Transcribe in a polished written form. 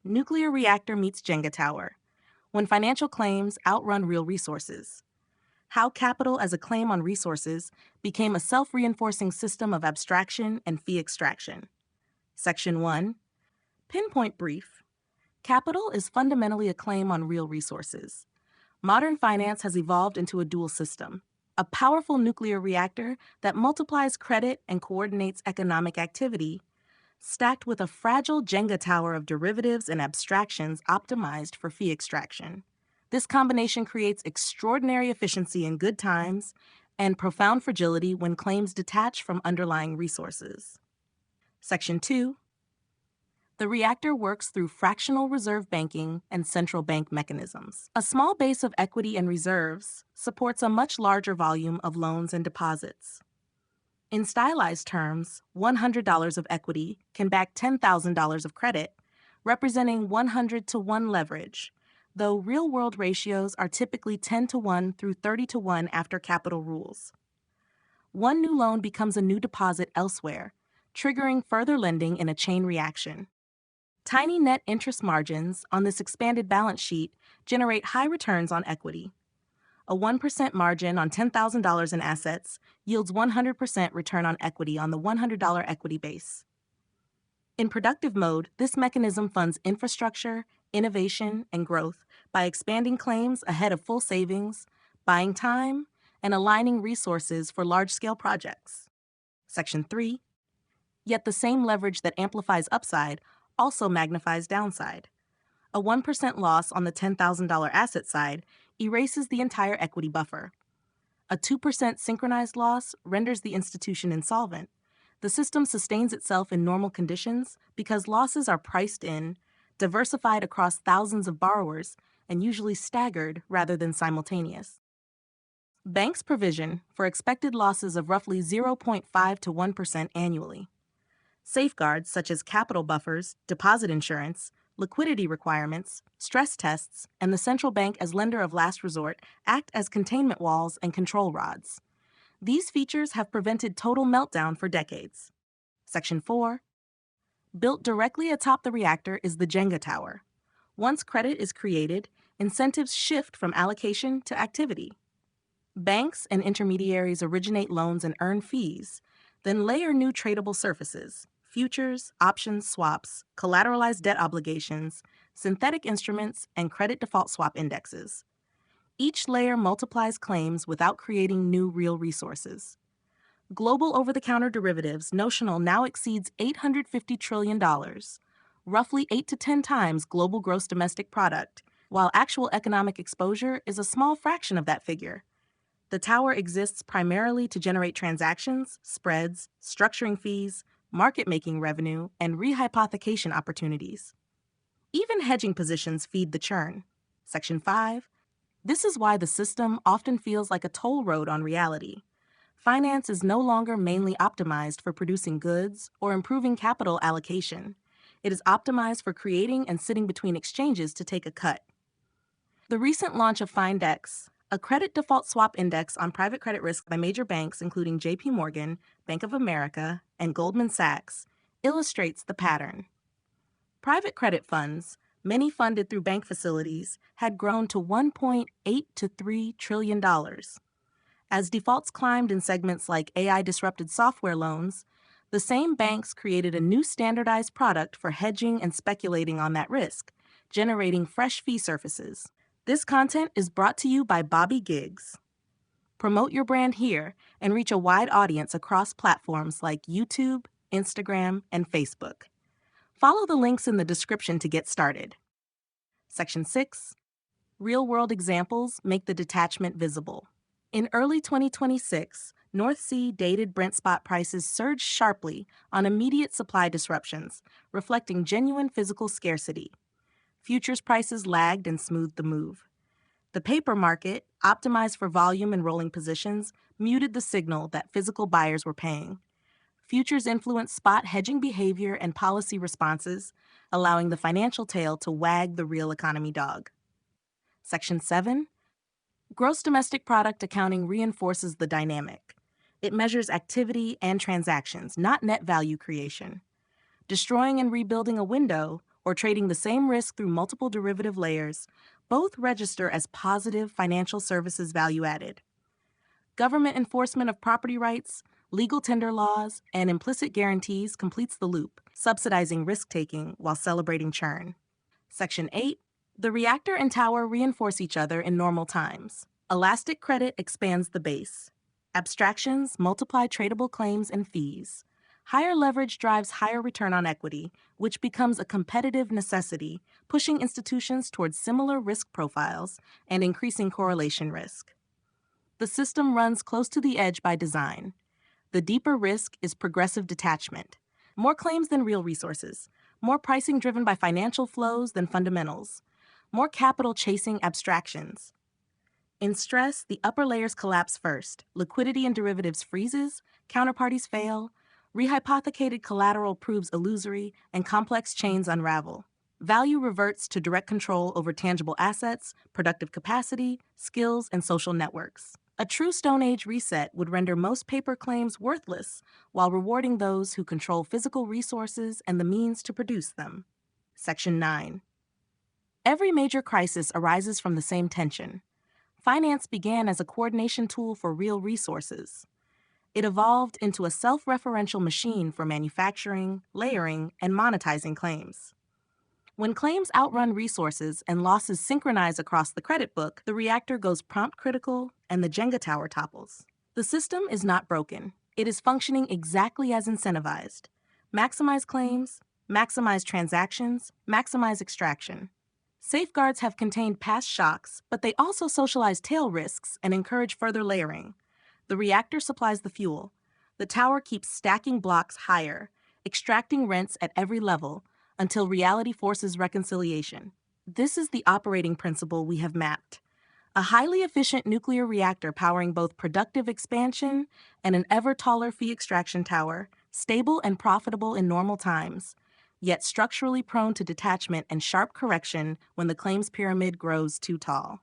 Nuclear reactor meets Jenga tower. When financial claims outrun real resources. How capital as a claim on resources became a self-reinforcing system of abstraction and fee extraction. Section 1. Pinpoint brief. Capital is fundamentally a claim on real resources. Modern finance has evolved into a dual system, a powerful nuclear reactor that multiplies credit and coordinates economic activity, stacked with a fragile Jenga tower of derivatives and abstractions optimized for fee extraction. This combination creates extraordinary efficiency in good times and profound fragility when claims detach from underlying resources. Section 2. The reactor works through fractional reserve banking and central bank mechanisms. A small base of equity and reserves supports a much larger volume of loans and deposits. In stylized terms, $100 of equity can back $10,000 of credit, representing 100 to 1 leverage, though real-world ratios are typically 10 to 1 through 30 to 1 after capital rules. One new loan becomes a new deposit elsewhere, triggering further lending in a chain reaction. Tiny net interest margins on this expanded balance sheet generate high returns on equity. A 1% margin on $10,000 in assets yields 100% return on equity on the $100 equity base. In productive mode, this mechanism funds infrastructure, innovation, and growth by expanding claims ahead of full savings, buying time, and aligning resources for large-scale projects. Section 3. Yet the same leverage that amplifies upside also magnifies downside. A 1% loss on the $10,000 asset side erases the entire equity buffer. A 2% synchronized loss renders the institution insolvent. The system sustains itself in normal conditions because losses are priced in, diversified across thousands of borrowers, and usually staggered rather than simultaneous. Banks provision for expected losses of roughly 0.5 to 1% annually. Safeguards such as capital buffers, deposit insurance, liquidity requirements, stress tests, and the central bank as lender of last resort act as containment walls and control rods. These features have prevented total meltdown for decades. Section 4. Built directly atop the reactor is the Jenga tower. Once credit is created, incentives shift from allocation to activity. Banks and intermediaries originate loans and earn fees, then layer new tradable surfaces, futures, options, swaps, collateralized debt obligations, synthetic instruments, and credit default swap indexes. Each layer multiplies claims without creating new real resources. Global over-the-counter derivatives notional now exceeds $850 trillion, roughly 8 to 10 times global gross domestic product, while actual economic exposure is a small fraction of that figure. The tower exists primarily to generate transactions, spreads, structuring fees, market-making revenue, and rehypothecation opportunities. Even hedging positions feed the churn. Section 5. This is why the system often feels like a toll road on reality. Finance is no longer mainly optimized for producing goods or improving capital allocation. It is optimized for creating and sitting between exchanges to take a cut. The recent launch of FindX, a credit default swap index on private credit risk by major banks including J.P. Morgan, Bank of America, and Goldman Sachs, illustrates the pattern. Private credit funds, many funded through bank facilities, had grown to $1.8 to $3 trillion. As defaults climbed in segments like AI-disrupted software loans, the same banks created a new standardized product for hedging and speculating on that risk, generating fresh fee surfaces. This content is brought to you by Bobby Giggs. Promote your brand here and reach a wide audience across platforms like YouTube, Instagram, and Facebook. Follow the links in the description to get started. Section 6. Real-world examples make the detachment visible. In early 2026, North Sea dated Brent spot prices surged sharply on immediate supply disruptions, reflecting genuine physical scarcity. Futures prices lagged and smoothed the move. The paper market, optimized for volume and rolling positions, muted the signal that physical buyers were paying. Futures influenced spot hedging behavior and policy responses, allowing the financial tail to wag the real economy dog. Section 7. Gross domestic product accounting reinforces the dynamic. It measures activity and transactions, not net value creation. Destroying and rebuilding a window, or trading the same risk through multiple derivative layers, both register as positive financial services value added. Government enforcement of property rights, legal tender laws, and implicit guarantees completes the loop, subsidizing risk-taking while celebrating churn. Section 8. The reactor and tower reinforce each other in normal times. Elastic credit expands the base. Abstractions multiply tradable claims and fees. Higher leverage drives higher return on equity, which becomes a competitive necessity, pushing institutions towards similar risk profiles and increasing correlation risk. The system runs close to the edge by design. The deeper risk is progressive detachment. More claims than real resources. More pricing driven by financial flows than fundamentals. More capital chasing abstractions. In stress, the upper layers collapse first. Liquidity in derivatives freezes, counterparties fail, rehypothecated collateral proves illusory, and complex chains unravel. Value reverts to direct control over tangible assets, productive capacity, skills, and social networks. A true Stone Age reset would render most paper claims worthless while rewarding those who control physical resources and the means to produce them. Section 9. Every major crisis arises from the same tension. Finance began as a coordination tool for real resources. It evolved into a self-referential machine for manufacturing, layering, and monetizing claims. When claims outrun resources and losses synchronize across the credit book, the reactor goes prompt critical and the Jenga tower topples. The system is not broken. It is functioning exactly as incentivized. Maximize claims, maximize transactions, maximize extraction. Safeguards have contained past shocks, but they also socialize tail risks and encourage further layering. The reactor supplies the fuel. The tower keeps stacking blocks higher, extracting rents at every level, until reality forces reconciliation. This is the operating principle we have mapped. A highly efficient nuclear reactor powering both productive expansion and an ever taller fee extraction tower, stable and profitable in normal times, yet structurally prone to detachment and sharp correction when the claims pyramid grows too tall.